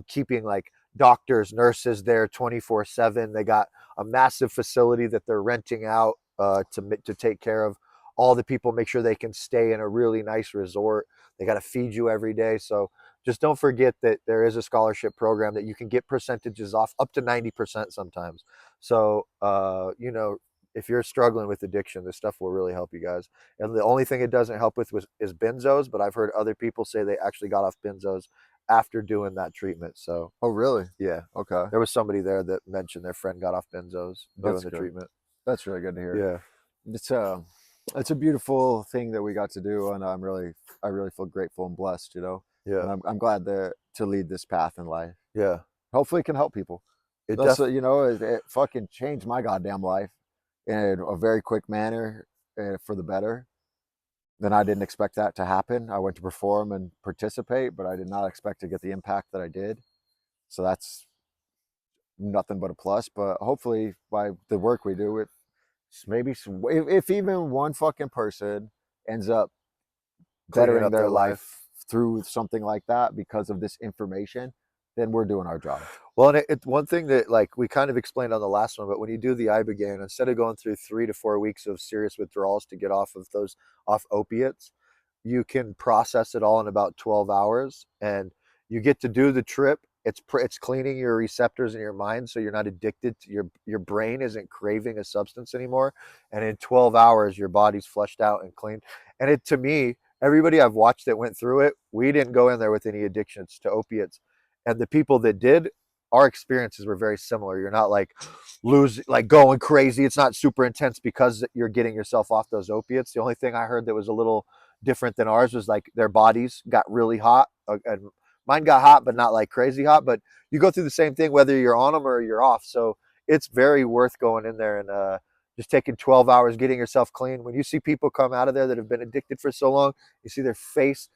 keeping like doctors, nurses there 24/7. They got a massive facility that they're renting out to take care of all the people, make sure they can stay in a really nice resort. They got to feed you every day. So just don't forget that there is a scholarship program that you can get percentages off, up to 90% sometimes. So, if you're struggling with addiction, this stuff will really help you guys. And the only thing it doesn't help with is benzos, but I've heard other people say they actually got off benzos after doing that treatment. So Oh, really? yeah, Okay, there was somebody there that mentioned their friend got off benzos doing that's the good. treatment. That's really good to hear. Yeah, It's a beautiful thing that we got to do, and I really feel grateful and blessed, you know. yeah, And I'm glad to lead this path in life. yeah. Hopefully, it can help people. It That's def you know, it fucking changed my goddamn life in a very quick manner, for the better. Then I didn't expect that to happen. I went to perform and participate, but I did not expect to get the impact that I did. So that's nothing but a plus. But hopefully, by the work we do, it maybe if even one fucking person ends up cleaning bettering up their their life. life through something like that because of this information, then we're doing our job. Well, and it's one thing that like we kind of explained on the last one, but when you do the ibogaine, instead of going through 3 to 4 weeks of serious withdrawals to get off opiates, you can process it all in about 12 hours, and you get to do the trip. It's cleaning your receptors in your mind, so you're not addicted to your brain isn't craving a substance anymore, and in 12 hours your body's flushed out and clean. And it, to me, everybody I've watched that went through it, we didn't go in there with any addictions to opiates, and the people that did, our experiences were very similar. You're not like going crazy. It's not super intense because you're getting yourself off those opiates. The only thing I heard that was a little different than ours was like their bodies got really hot, and mine got hot but not like crazy hot. But you go through the same thing whether you're on them or you're off. So it's very worth going in there and just taking 12 hours, getting yourself clean. When you see people come out of there that have been addicted for so long, you see their face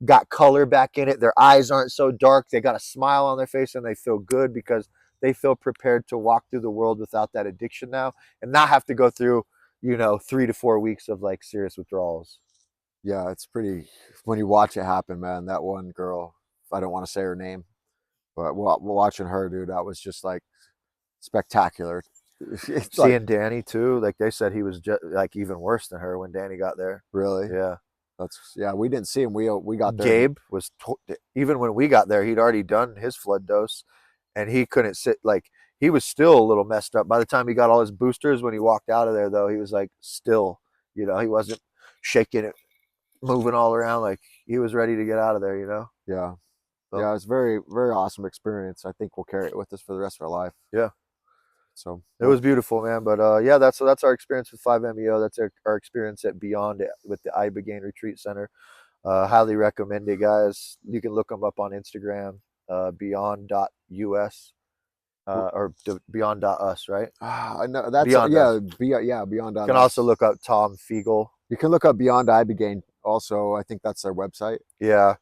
got color back in it. Their eyes aren't so dark. They got a smile on their face and they feel good because they feel prepared to walk through the world without that addiction now and not have to go through, 3 to 4 weeks of like serious withdrawals. Yeah, it's pretty when you watch it happen, man. That one girl, I don't want to say her name, but watching her, dude, that was just like spectacular. It's like Seeing Danny too, like they said he was just like even worse than her when Danny got there. really, Yeah. yeah. We didn't see him. We got there. Gabe even when we got there, he'd already done his flood dose, and he couldn't sit. Like he was still a little messed up. By the time he got all his boosters, when he walked out of there, though, he was like still, you know, he wasn't shaking it, moving all around. Like he was ready to get out of there, you know? Yeah. So, Yeah, it's very, very awesome experience. I think we'll carry it with us for the rest of our life. yeah. So It was beautiful, man. But yeah, that's our experience with 5meo. That's our experience at Beond with the ibogaine retreat center. Highly recommend it, guys. You can look them up on Instagram, beyond.us, or beyond.us, right? I know that's Beyond us. Beyond You on can also us. look up Tom Fiegel. You can look up Beyond ibogaine also. I think that's their website. Yeah.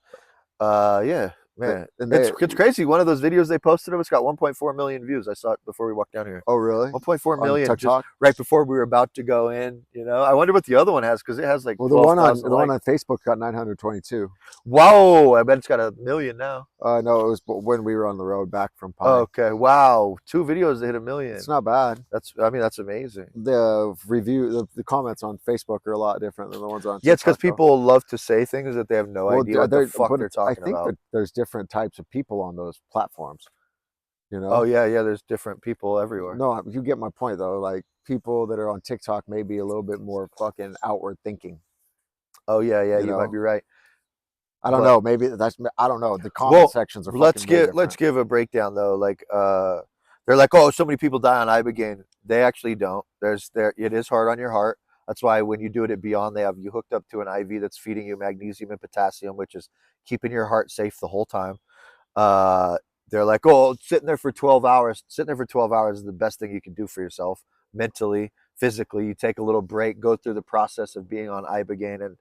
Yeah, man. And It's crazy. One of those videos they posted of us got 1.4 million views. I saw it before we walked down here. oh really? 1.4 On million just TikTok? right before we were about to go in. You know, I wonder what the other one has because it has like Well, 12,000 the one likes. on Facebook got 922. Whoa! I bet it's got 1 million now. No, it was when we were on the road back from Pine. Okay, wow. 2 videos that hit 1 million. It's not bad. I mean, that's amazing. The comments on Facebook are a lot different than the ones on TikTok. Yeah, it's because people love to say things that they have no idea what the fuck they're I talking think about. that there's different types of people on those platforms. You know? Oh yeah, yeah. There's different people everywhere. No, you get my point though. Like people that are on TikTok may be a little bit more fucking outward thinking. Oh yeah, yeah. You You might know? be right. I don't But know. Maybe that's. I don't know. The comment well, sections are let's fucking way let's different. give a breakdown though. Like they're like, oh, so many people die on ibogaine. They actually don't. It is hard on your heart. That's why when you do it at Beyond, they have you hooked up to an IV that's feeding you magnesium and potassium, which is keeping your heart safe the whole time. Uh, they're like, oh, sitting there for 12 hours. Sitting there for 12 hours is the best thing you can do for yourself mentally, physically. You take a little break, go through the process of being on ibogaine and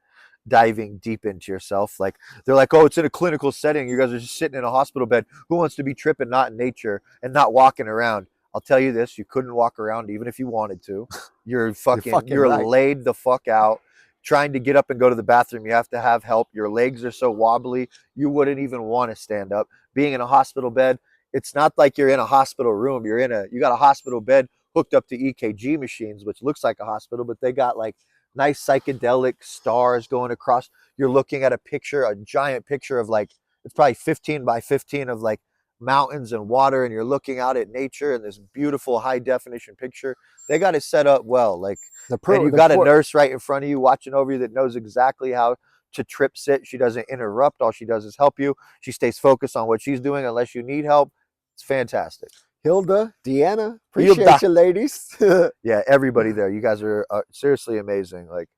diving deep into yourself. Like they're like, oh, it's in a clinical setting. You guys are just sitting in a hospital bed. Who wants to be tripping, not in nature and not walking around? I'll tell you this: you couldn't walk around even if you wanted to. You're Right. laid the fuck out. Trying to get up and go to the bathroom, you have to have help. Your legs are so wobbly, you wouldn't even want to stand up. Being in a hospital bed, it's not like you're in a hospital room. You got a hospital bed hooked up to EKG machines, which looks like a hospital, but they got like nice psychedelic stars going across. You're looking at a giant picture of like, it's probably 15 by 15 of like mountains and water, and you're looking out at nature in this beautiful high definition picture. They got it set up well. Like, and you got a nurse right in front of you watching over you that knows exactly how to trip sit. She doesn't interrupt. All she does is help you. She stays focused on what she's doing unless you need help. It's fantastic. Hilda, Deanna, appreciate you, ladies. Yeah, everybody there. You guys are seriously amazing. Like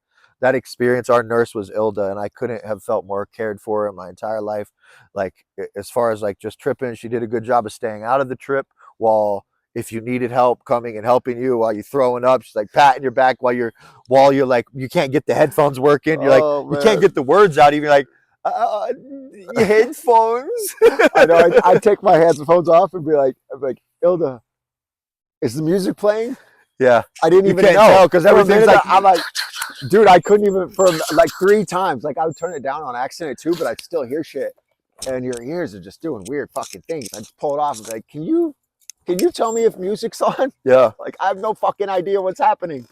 that experience, our nurse was Ilda, and I couldn't have felt more cared for in my entire life. Like as far as like just tripping, she did a good job of staying out of the trip while if you needed help coming and helping you while you're throwing up, she's like patting your back while you're like you can't get the headphones working. You're like you can't get the words out. Even like your headphones. I know. I take my headphones off and be like, Ilda, is the music playing? Yeah, I didn't even know because everything's like I'm like, dude, I couldn't even for like 3 times. Like I would turn it down on accident too, but I'd still hear shit. And your ears are just doing weird fucking things. I just pull it off and be like, can you tell me if music's on? Yeah. Like I have no fucking idea what's happening.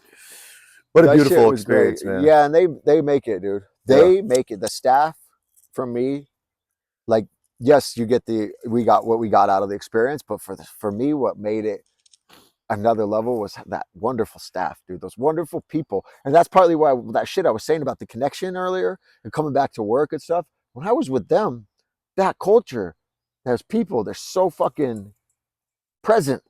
What a beautiful experience, man. Yeah, and they make it, dude. They make it. The staff from me, like, yes, we got what we got out of the experience, but for me, what made it another level was that wonderful staff, dude. Those wonderful people. And that's partly why that shit I was saying about the connection earlier and coming back to work and stuff. When I was with them, that culture, those people, they're so fucking present.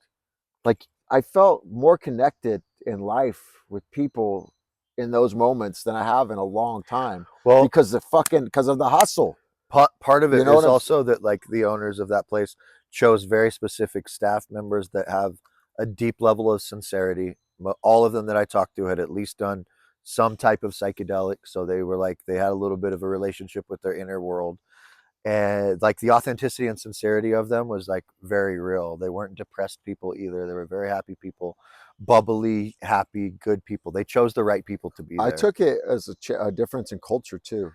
Like I felt more connected in life with people in those moments than I have in a long time. Well, because of the hustle. Part of it is also that like the owners of that place chose very specific staff members that have a deep level of sincerity. All of them that I talked to had at least done some type of psychedelic, so they were like they had a little bit of a relationship with their inner world, and like the authenticity and sincerity of them was like very real. They weren't depressed people either. They were very happy people, bubbly, happy, good people. They chose the right people to be there. I took it as a difference in culture too.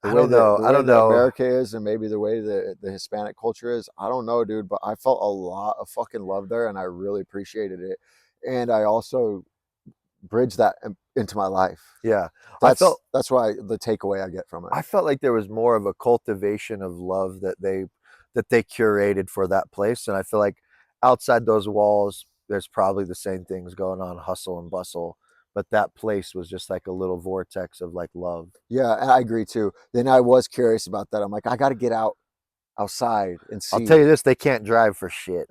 I don't know. America is, and maybe the way that the Hispanic culture is. I don't know, dude, but I felt a lot of fucking love there, and I really appreciated it. And I also bridged that into my life. Yeah, that's why the takeaway I get from it. I felt like there was more of a cultivation of love that they curated for that place, and I feel like outside those walls, there's probably the same things going on, hustle and bustle. But that place was just like a little vortex of like love. Yeah, I agree too. Then I was curious about that. I'm like, I got to get outside and I'll see. tell you this, they can't drive for shit.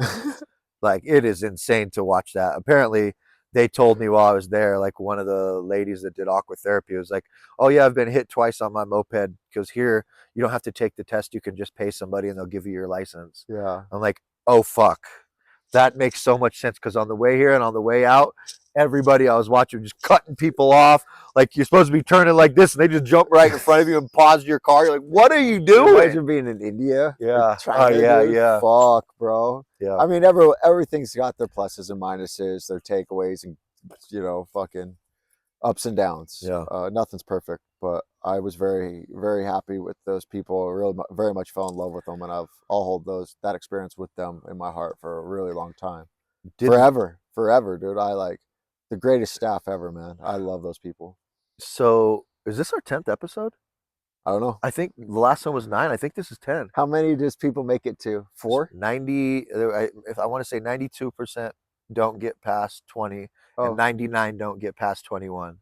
Like, it is insane to watch that. Apparently, they told me while I was there, like one of the ladies that did aqua therapy was like, "Oh yeah, I've been hit twice on my moped because here you don't have to take the test. You can just pay somebody and they'll give you your license." Yeah. I'm like, "Oh fuck." That makes so much sense because on the way here and on the way out, everybody I was watching just cutting people off. Like, you're supposed to be turning like this, and they just jump right in front of you and pause your car. You're like, "What are you doing?" Imagine being in India or Yeah. Oh China, yeah. dude. Yeah. Fuck, bro. Yeah. I mean, everything's got their pluses and minuses, their takeaways, and fucking ups and downs. Yeah. Nothing's perfect, but I was very, very happy with those people. I really, very much fell in love with them, and I'll hold that experience with them in my heart for a really long time, forever, dude. I like the greatest staff ever, man. I love those people. So, is this our 10th episode? I don't know. I think the last one was 9. I think this is 10. How many does people make it to? 4? 90. If I want to say 92% don't get past 20, and 99 don't get past 21.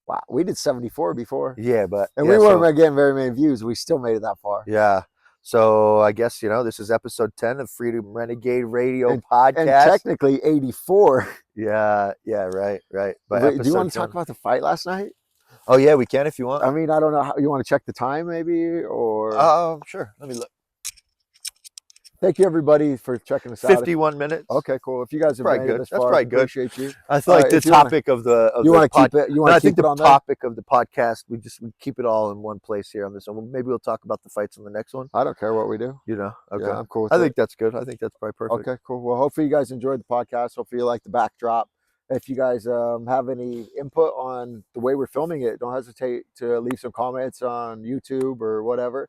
Wow, we did 74 before. Yeah, but and yeah, we weren't getting very many views. We still made it that far. Yeah. So I guess this is episode 10 of Freedom Renegade Radio Podcast. And technically 84. Yeah, right. But do you want to talk about the fight last night? Oh yeah, we can if you want. I mean, I don't know how you want to check the time, maybe, or sure. Let me look. Thank you, everybody, for checking us out. 51 minutes. Okay, cool. If you guys have probably made good. it this That's far, probably good. Appreciate you. I feel like the topic of the you want to keep it. You want to keep the it on topic of the podcast. We keep it all in one place here on this one. Maybe we'll talk about the fights in the next one. I don't care what we do. Okay. Yeah, I'm cool with I think that's good. I think that's probably perfect. Okay, cool. Well, hopefully you guys enjoyed the podcast. Hopefully you like the backdrop. If you guys have any input on the way we're filming it, don't hesitate to leave some comments on YouTube or whatever.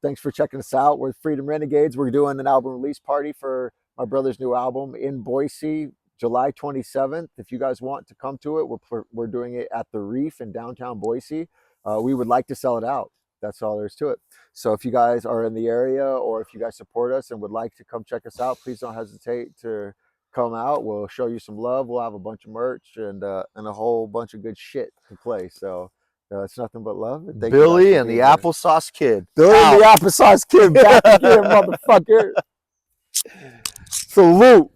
Thanks for checking us out. We're Freedom Renegades. We're doing an album release party for my brother's new album in Boise, July 27th. If you guys want to come to it, we're doing it at the Reef in downtown Boise. We would like to sell it out. That's all there is to it. So if you guys are in the area, or if you guys support us and would like to come check us out, please don't hesitate to come out. We'll show you some love. We'll have a bunch of merch and a whole bunch of good shit to play. So it's nothing but love. And Billy and the Applesauce Kid. Billy and the Applesauce Kid back again, motherfucker. Salute.